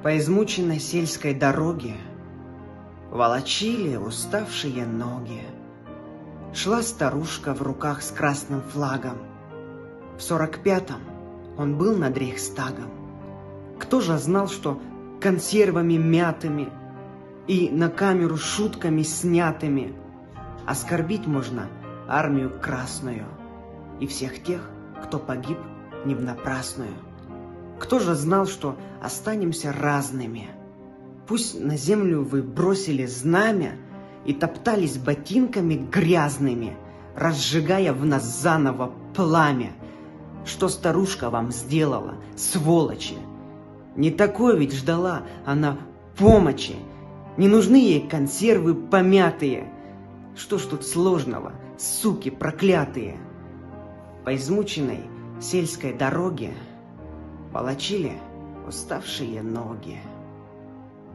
По измученной сельской дороге волочили уставшие ноги. Шла старушка в руках с красным флагом. В 45-м он был над Рейхстагом. Кто же знал, что консервами мятыми и на камеру шутками снятыми оскорбить можно армию красную и всех тех, кто погиб не в напрасную. Кто же знал, что останемся разными? Пусть на землю вы бросили знамя и топтались ботинками грязными, разжигая в нас заново пламя. Что старушка вам сделала, сволочи? Не такой ведь ждала она помощи. Не нужны ей консервы помятые. Что ж тут сложного, суки проклятые? По измученной сельской дороге волочили уставшие ноги.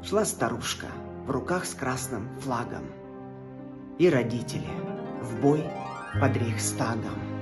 Шла старушка в руках с красным флагом. И родители в бой под Рейхстагом.